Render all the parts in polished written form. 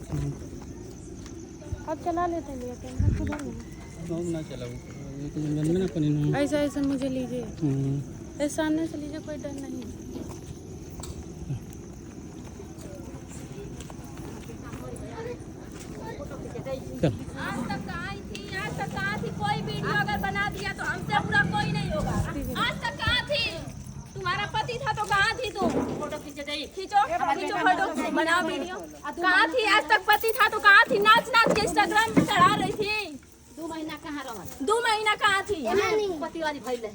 आप चला लेते हैं कैमरा किधर है? ना चलाओ ये तो जनमे ना पनी ऐसा ऐसा मुझे लीजिए, ऐसे सामने से लीजिए, कोई डर नहीं है। आज तक कहाँ थी? कोई वीडियो अगर बना दिया तो हमसे बुरा कोई नहीं होगा। आज तक कहाँ थी? तुम्हारा पति था तो कहाँ थी तुम? फोटो खींचो फोटो बनाओ वीडियो। कहाँ थी? आज तक पति था तो कहाँ थी? नाच नाच के इंस्टाग्राम पे चढ़ा रही थी। 2 महीना कहाँ रहा? 2 महीना कहाँ थी? पति वाली भइल है।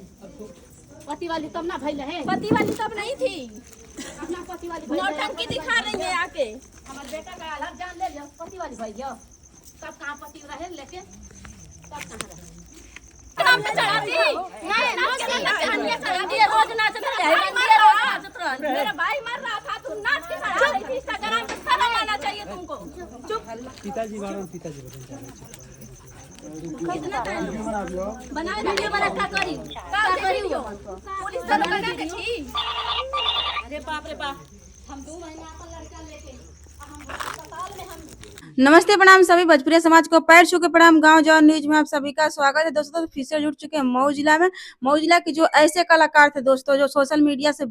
पति वाली तब ना भइल है। पति वाली तब नहीं थी। अपना पति वाली भइल है। नौटंकी दिखा रही है आके। हमारे बेटा का आधार जान ले लियो, पति वाली भइल है। तब कहाँ पति रहे लेके? तब कहाँ रहे? नाम पे चढ़ाती नहीं, नाच के कहानियां चढ़ाती है, रोज नाचत रहे। मेरा भाई मर रहा था, तुम नाच के चढ़ा रही थी। इंस्टाग्राम पे सब आना चाहिए तुमको। चुप। पिताजी बारन पिताजी कितना टाइम बनाए वीडियो बना का करी वीडियो पुलिस तो लगा के छी। अरे बाप रे बाप, हम 2 महीना अपन लड़का लेके हम अस्पताल में हम। नमस्ते प्रणाम सभी भोजपुरी समाज को पैर छू के प्रणाम। गांव जौन न्यूज में आप सभी का स्वागत है दोस्तों। तो फिर से जुड़ चुके हैं मऊ जिला में। मऊ जिला के जो ऐसे कलाकार थे दोस्तों, जो सोशल मीडिया से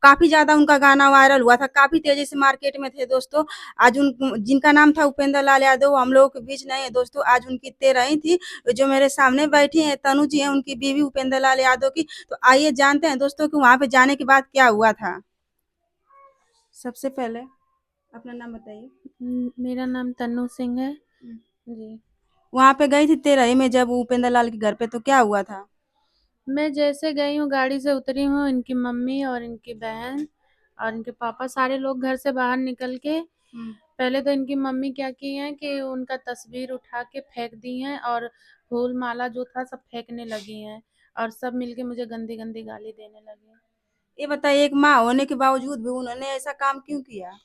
काफी ज्यादा उनका गाना वायरल हुआ था, काफी तेजी से मार्केट में थे दोस्तों। आज उन जिनका नाम था उपेंद्र लाल यादव, हम लोगों के बीच नहीं है दोस्तों। आज उनकी तेरही थी। जो मेरे सामने बैठी है तनु जी है, उनकी बीवी उपेंद्र लाल यादव की। तो आइए जानते हैं दोस्तों कि वहां पे जाने के बाद क्या हुआ था। सबसे पहले अपना नाम बताइए। मेरा नाम तन्नू सिंह है जी। वहां पे गई थी तेरही में जब उपेंद्र लाल के घर पे, तो क्या हुआ था? मैं जैसे गई हूँ, गाड़ी से उतरी हूँ, इनकी मम्मी और इनकी बहन और इनके पापा सारे लोग घर से बाहर निकल के पहले तो इनकी मम्मी क्या की है कि उनका तस्वीर उठा के फेंक दी हैं और फूल माला जो था सब फेंकने लगी हैं और सब मिलके मुझे गंदी गंदी गाली देने लगे। ये बताइए, एक माँ होने के बावजूद भी उन्होंने ऐसा काम क्यों किया?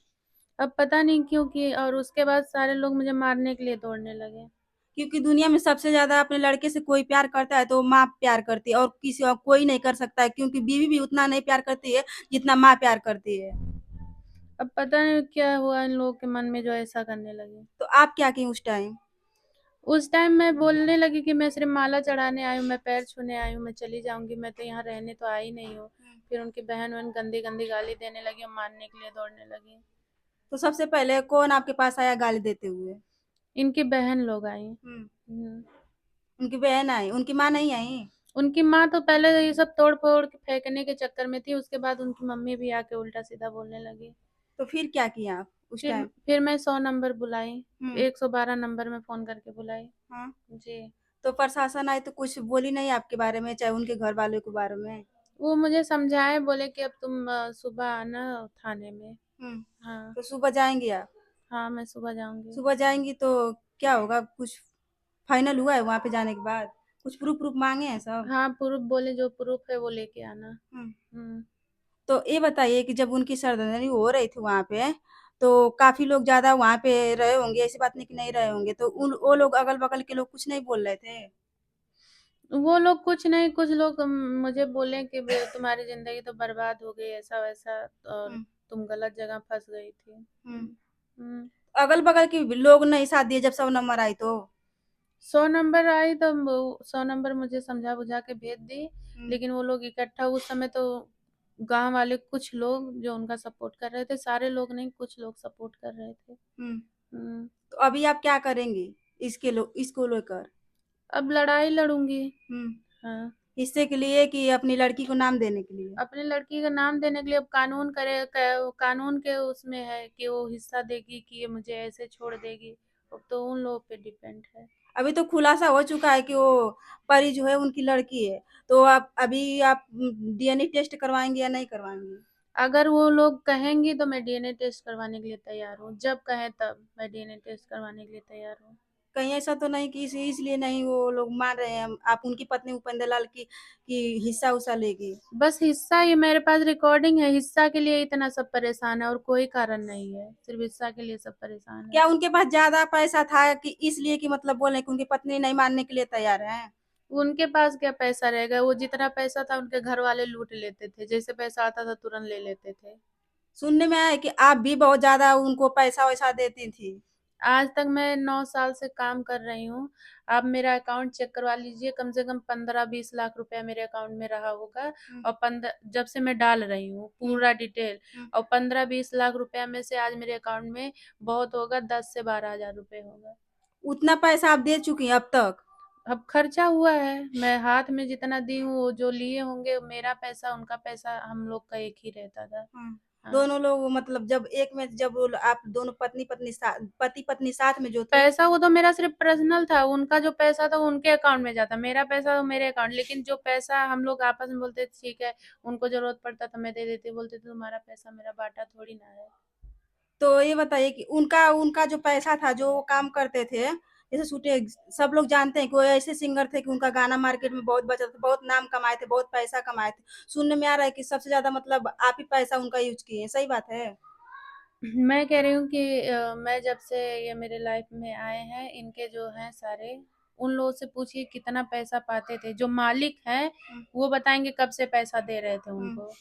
अब पता नहीं क्यों की, और उसके बाद सारे लोग मुझे मारने के लिए दौड़ने लगे। क्योंकि दुनिया में सबसे ज्यादा अपने लड़के से कोई प्यार करता है तो माँ प्यार करती है, और किसी और कोई नहीं कर सकता है, क्योंकि बीवी भी उतना नहीं प्यार करती है जितना माँ प्यार करती है। अब पता नहीं क्या हुआ इन लोगों के मन में जो ऐसा करने लगे। तो आप क्या की उस टाइम? उस टाइम मैं बोलने लगी कि मैं सिर्फ माला चढ़ाने आई हूँ, मैं पैर छूने आई हूँ, मैं चली जाऊंगी, मैं तो यहाँ रहने तो आई नहीं हूँ। फिर उनकी बहन वहन गंदी गंदी गाली देने लगी और मारने के लिए दौड़ने लगी। तो सबसे पहले कौन आपके पास आया गाली देते हुए? इनकी बहन लोग आई। हम्म। उनकी बहन आई, उनकी माँ नहीं आई? उनकी माँ तो पहले ये सब तोड़ फोड़ के फेंकने के चक्कर में थी, उसके बाद उनकी मम्मी भी आके उल्टा सीधा बोलने लगी। तो फिर क्या किया आप उस टाइम? फिर मैं 100 नंबर बुलाई, हम्म। 112 नंबर में फोन करके बुलाई। हाँ। जी। तो प्रशासन आए तो कुछ बोली नहीं आपके बारे में, चाहे उनके घर वालों के बारे में? वो मुझे समझाए, बोले कि अब तुम सुबह आना थाने में। हाँ। तो सुबह जाएंगी आप? हाँ, मैं सुबह जाऊंगी। सुबह जाएंगी तो क्या होगा? कुछ फाइनल हुआ है वहां पे जाने के बाद? कुछ प्रूफ प्रूफ मांगे हैं सब? हाँ, प्रूफ बोले, जो प्रूफ है वो लेके आना। हम्म। तो ये बताइए कि जब उनकी श्रद्धांजलि हो रही थी वहां पे, तो काफी लोग ज्यादा वहां पे रहे होंगे, ऐसी बात नहीं कि नहीं रहे होंगे, तो उन वो लोग अगल बगल के लोग कुछ नहीं बोल रहे थे? वो लोग कुछ नहीं, कुछ लोग मुझे बोले कि तुम्हारी जिंदगी तो बर्बाद हो गई, ऐसा वैसा, और तुम गलत जगह फंस गई थी। हम्म। अगल बगल के लोग नहीं साथ दिए जब 100 नंबर आई तो? 100 नंबर आई तो 100 नंबर मुझे समझा बुझा के भेज दी, लेकिन वो लोग इकट्ठा उस समय तो गांव वाले कुछ लोग जो उनका सपोर्ट कर रहे थे, सारे लोग नहीं, कुछ लोग सपोर्ट कर रहे थे। तो अभी आप क्या करेंगे इसको लेकर? अब लड़ाई लड़ूंगी। हाँ। हिस्से के लिए कि अपनी लड़की को नाम देने के लिए? अपनी लड़की का नाम देने के लिए। अब कानून के उसमें है कि वो हिस्सा देगी कि ये मुझे ऐसे छोड़ देगी, अब तो उन लोगों पे डिपेंड है। अभी तो खुलासा हो चुका है कि वो परी जो है उनकी लड़की है, तो आप डीएनए टेस्ट करवाएंगे या नहीं करवाएंगे? अगर वो लोग कहेंगी तो मैं डीएनए टेस्ट करवाने के लिए तैयार हूँ, जब कहें तब मैं डीएनए टेस्ट करवाने के लिए तैयार हूँ। कहीं ऐसा तो नहीं कि इसलिए नहीं वो लोग मान रहे हैं आप उनकी पत्नी उपेंद्र लाल की हिस्सा उसा लेगी? बस हिस्सा, ये मेरे पास रिकॉर्डिंग है, हिस्सा के लिए इतना सब परेशान है और कोई कारण नहीं है, सिर्फ हिस्सा के लिए सब परेशान है। क्या उनके पास ज्यादा पैसा था कि इसलिए कि मतलब बोले कि उनकी पत्नी नहीं मानने के लिए तैयार है? उनके पास क्या पैसा रहेगा, वो जितना पैसा था उनके घर वाले लूट लेते थे, जैसे पैसा आता था तुरंत ले लेते थे। सुनने में आया कि आप भी बहुत ज्यादा उनको पैसा वैसा देती थी। आज तक मैं 9 साल से काम कर रही हूँ। आप मेरा अकाउंट चेक करवा लीजिए, कम से कम 15-20 लाख रुपया मेरे अकाउंट में रहा होगा। और 15 जब से मैं डाल रही हूँ पूरा डिटेल, और 15-20 लाख रुपया में से आज मेरे अकाउंट में बहुत होगा 10 से 12 हजार रुपये होगा। उतना पैसा आप दे चुकी हैं अब तक? अब खर्चा हुआ है, मैं हाथ में जितना दी हूँ, वो जो लिए होंगे मेरा पैसा, उनका पैसा हम लोग का एक ही रहता था। हाँ। दोनों लोग मतलब जब एक में जब आप दोनों पति पत्नी साथ में जो थे, पैसा वो तो मेरा सिर्फ पर्सनल था, उनका जो पैसा था वो उनके अकाउंट में जाता, मेरा पैसा तो मेरे अकाउंट। लेकिन जो पैसा हम लोग आपस में बोलते थे ठीक है, उनको जरूरत पड़ता तो मैं दे देती, बोलते थे तुम्हारा पैसा मेरा बांटा थोड़ी ना है। तो ये बताइए कि उनका उनका जो पैसा था, जो वो काम करते थे, जैसे शूटिंग, सब लोग जानते हैं कि वो ऐसे सिंगर थे कि उनका गाना मार्केट में बहुत बजा था, बहुत नाम कमाए थे, बहुत पैसा कमाए थे। सुनने में आ रहा है कि सबसे ज्यादा मतलब आप ही पैसा उनका यूज किए हैं, सही बात है? मैं कह रही हूँ कि मैं जब से ये मेरे लाइफ में आए हैं, इनके जो हैं सारे, उन लोगों से पूछिए कितना पैसा पाते थे। जो मालिक हैं वो बताएंगे कब से पैसा दे रहे थे उनको।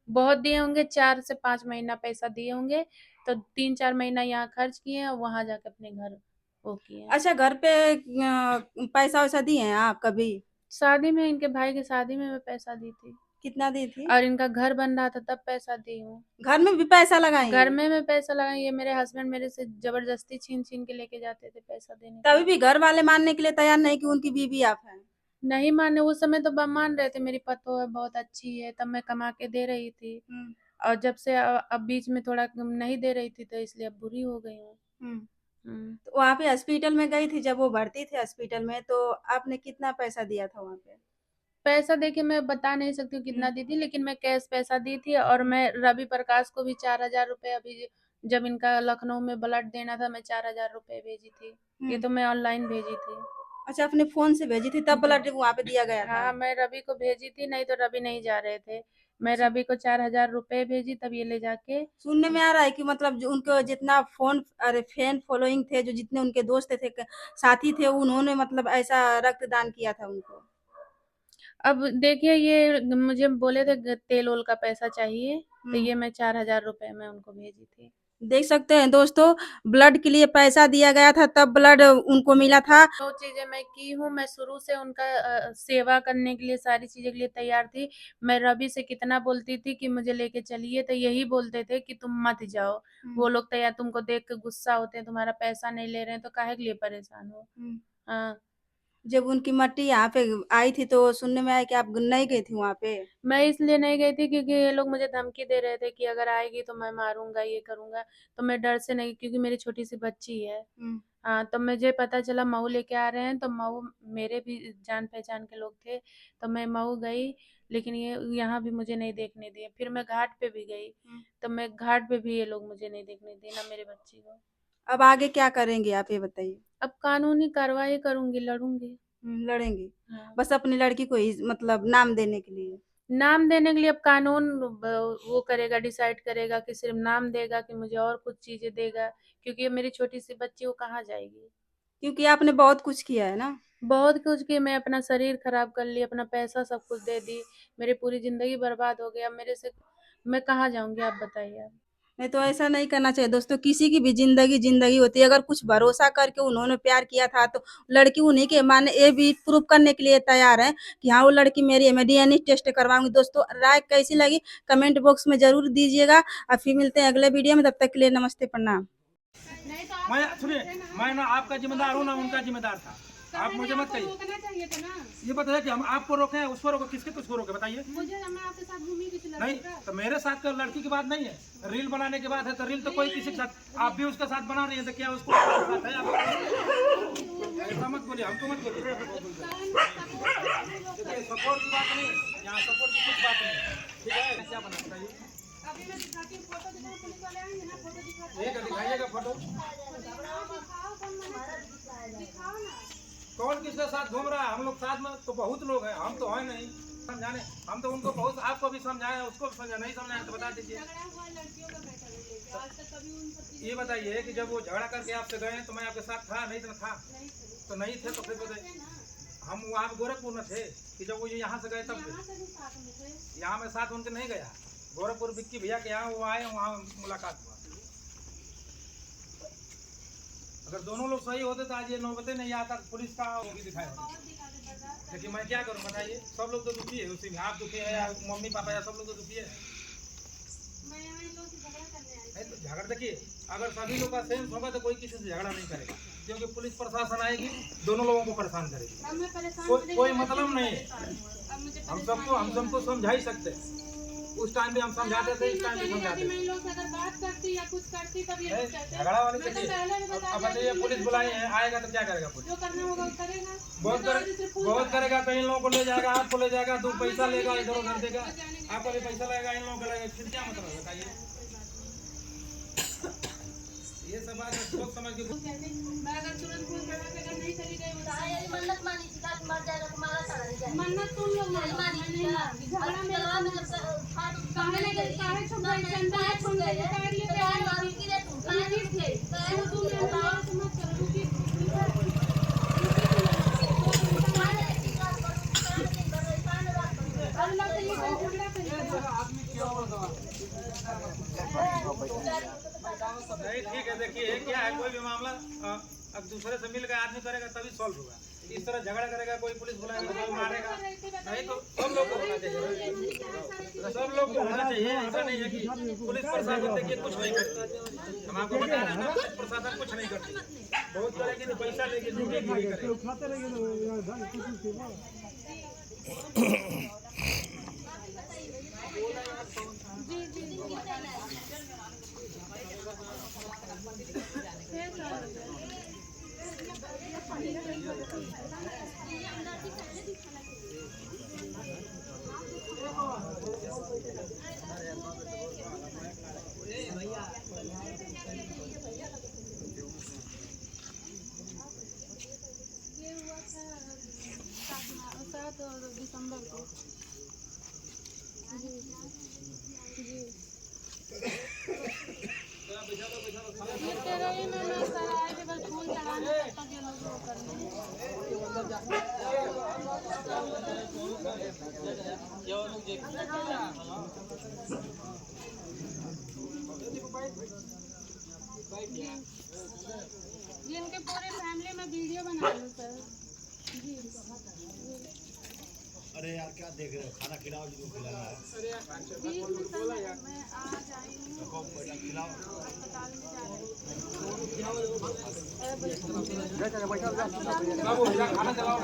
बहुत दिए होंगे, 4 से 5 महीना पैसा दिए होंगे, तो 3-4 महीना यहाँ खर्च किए हैं और वहां जाके अपने घर वो किए। अच्छा, घर पे पैसा वैसा दिए हैं आप कभी? शादी में, इनके भाई की शादी में मैं पैसा दी थी, कितना दी थी? और इनका घर बन रहा था तब पैसा दी हूँ। घर में भी पैसा लगाई घर हैं? में मैं पैसा लगाई, ये मेरे हस्बैंड मेरे से जबरदस्ती छीन छीन के लेके जाते थे पैसा देने के तभी लिए। भी घर वाले मानने के लिए तैयार नहीं कि उनकी बीवी आप हैं? नहीं माने, उस समय तो मान रहे थे मेरी पतो है बहुत अच्छी है, तब मैं कमा के दे रही थी। और जब से अब बीच में थोड़ा नहीं दे रही थी, तो इसलिए अब बुरी हो गई हूँ। तो वहाँ पे हॉस्पिटल में गई थी, जब वो भर्ती थे हॉस्पिटल में, तो आपने कितना पैसा दिया था वहाँ पे? पैसा देखिए मैं बता नहीं सकती हूँ कितना दी थी, लेकिन मैं कैश पैसा दी थी। और मैं रवि प्रकाश को भी 4,000 रुपये, अभी जब इनका लखनऊ में ब्लड देना था, मैं 4,000 रुपये भेजी थी। ये तो मैं ऑनलाइन भेजी थी। अच्छा, अपने फोन से भेजी थी, तब ब्लड वहाँ पे दिया गया था? हाँ, मैं रवि को भेजी थी, नहीं तो रवि नहीं जा रहे थे। मैं रवि को 4,000 रुपये भेजी, तब ये ले जाके। सुनने में आ रहा है कि मतलब जो उनको जितना फैन फॉलोइंग थे, जो जितने उनके दोस्त थे, साथी थे, उन्होंने मतलब ऐसा रक्तदान किया था उनको। अब देखिए, ये मुझे बोले थे तेल ओल का पैसा चाहिए, तो ये मैं 4,000 रुपये में उनको भेजी थी। देख सकते हैं दोस्तों, ब्लड के लिए पैसा दिया गया था, तब ब्लड उनको मिला था। जो चीजें मैं की हूँ, मैं शुरू से उनका सेवा करने के लिए, सारी चीजें के लिए तैयार थी। मैं रवि से कितना बोलती थी कि मुझे लेके चलिए, तो यही बोलते थे कि तुम मत जाओ, वो लोग तैयार, तुमको देख के गुस्सा होते हैं, तुम्हारा पैसा नहीं ले रहे हैं, तो काहे के लिए परेशान हो। हाँ। जब उनकी मट्टी यहाँ पे आई थी, तो सुनने में आया कि आप नहीं गई थी वहाँ पे? मैं इसलिए नहीं गई थी क्योंकि ये लोग मुझे धमकी दे रहे थे कि अगर आएगी तो मैं मारूंगा, ये करूंगा। तो मैं डर से नहीं, क्योंकि मेरी छोटी सी बच्ची है। हाँ, तो मुझे पता चला मऊ लेके आ रहे हैं, तो मऊ मेरे भी जान पहचान के लोग थे, तो मैं मऊ गई। लेकिन ये यहाँ भी मुझे नहीं देखने दिए। फिर मैं घाट पे भी गई, तो मैं घाट पे भी ये लोग मुझे नहीं देखने दिए, ना मेरे बच्ची को। अब आगे क्या करेंगे आप, ये बताइए? अब कानूनी कार्रवाई करूंगी, लड़ूंगी। लड़ेंगे? हाँ। बस अपनी लड़की को ही मतलब नाम देने के लिए? नाम देने के लिए अब कानून वो करेगा, डिसाइड करेगा कि सिर्फ नाम देगा कि मुझे और कुछ चीजें देगा, क्योंकि ये मेरी छोटी सी बच्ची, वो कहाँ जाएगी। क्योंकि आपने बहुत कुछ किया है ना। बहुत कुछ की, मैं अपना शरीर खराब कर ली, अपना पैसा सब कुछ दे दी, मेरी पूरी जिंदगी बर्बाद हो गया। मेरे से मैं कहाँ जाऊंगी, आप बताइए आप। नहीं तो ऐसा नहीं करना चाहिए दोस्तों, किसी की भी जिंदगी होती है। अगर कुछ भरोसा करके उन्होंने प्यार किया था, तो लड़की उन्हीं के माने ये भी प्रूव करने के लिए तैयार है कि हाँ वो लड़की मेरी है, मैं डीएनए टेस्ट करवाऊंगी। दोस्तों, राय कैसी लगी कमेंट बॉक्स में जरूर दीजिएगा। और फिर मिलते हैं अगले वीडियो में, तब तक के लिए नमस्ते, प्रणाम। मैं सुनिए, मैं ना आपका जिम्मेदार हूँ ना उनका जिम्मेदार था। आप मुझे मत कहिए। ये बताइए कि हम आपको रोके हैं, उसको रोके, किसके तुझको रोके बताइए। नहीं तो मेरे साथ का लड़की की बात नहीं है, रील बनाने की बात है। तो रील तो कोई किसी के साथ, आप भी उसके साथ बना रही है, तो क्या उसको साथ है? ऐसा मत बोलिए, हमको मत बोलिए। सपोर्ट की बात नहीं है यहाँ, सपोर्ट की कुछ बात नहीं है, ठीक है? क्या बना बताइए, दिखाइएगा फोटो। कौन किसके साथ घूम रहा है? हम लोग साथ में तो बहुत लोग हैं, हम तो है नहीं समझाने। हम तो उनको बहुत, आपको भी समझाए, उसको भी समझा, नहीं समझाए तो बता दीजिए। ये बताइए कि जब वो झगड़ा करके आपसे गए तो मैं आपके साथ था? नहीं तो था, तो नहीं थे तो फिर बताइए। हम वहाँ गोरखपुर में थे कि जब वो यहाँ से गए तब यहाँ में साथ उनके नहीं गया। गोरखपुर विक्की भैया के यहाँ वो आए, वहाँ मुलाकात हुआ। अगर दोनों लोग सही होते तो आज ये नौबते नहीं आता, पुलिस का वो भी दिखाया होता। लेकिन मैं क्या करूँ बताइए, सब लोग तो दुखी है उसी में, आप दुखी है या मम्मी पापा या सब लोग तो दुखी है। नहीं तो झगड़ा देखिए, अगर सभी लोग का सेंस होगा तो कोई किसी से झगड़ा नहीं करेगा, क्योंकि पुलिस प्रशासन आएगी दोनों लोगों को परेशान करेगी, कोई मतलब नहीं है। हम सबको समझा ही सकते हैं, उस टाइम भी हम समझाते थे, इस टाइम भी समझाते थे। अगर बात करती या कुछ करती तभी झगड़ा वाली चाहिए। अब बताइए पुलिस बुलाई है, आएगा तो क्या करेगा पुलिस? जो करना होगा वो करेगा, बहुत करेगा, कहीं लोगों को ले जाएगा, आपको ले जाएगा, 2 पैसा लेगा, इधर उधर देगा, आपका भी पैसा लगेगा, इन लोगों का लगेगा, फिर क्या मतलब है बताइए? ये सब बात सोच समझ के मैं अगर तुरंत फोन करा के अगर नहीं चली गई मन्नत मानी थी, काट मर जाएगा तुम्हारा सारा नहीं जाएगा। मन्नत तुम लोग नहीं मानी थी, झगड़ा में काहे छुप गए, चंदा है छुप गए, तो काहे मारू की रे तुम, काहे छुप गए, काहे तुम बताओ। नहीं ठीक है, देखिए क्या है, कोई भी मामला अब दूसरे से मिल के आदमी करेगा तभी सॉल्व होगा। इस तरह झगड़ा करेगा, कोई पुलिस बुलाएगा तो मारेगा, नहीं तो सब लोग को होना चाहिए, सब लोग को होना चाहिए। ऐसा नहीं है कि पुलिस प्रशासन देखिए कुछ नहीं करती, हम आपको बता रहे हैं ना, पुलिस प्रशासन कुछ नहीं करती, बहुत करेगी तो पैसा लेगी, लूटेगी करेगी। ये हुआ था 7 दिसंबर को। जी कह रही मैं सर आए थे बस फूल चढ़ाने तक ये लोग वो करने। जी इनके पूरे फैमिली में वीडियो बना लो सर। जी अरे यार क्या देख रहे हो, खाना खिलाओ जिनको खिलाना है। जी सर मैं आज आई हूँ, खिलाओ। अस्पताल में जा रही खाना चलाओ,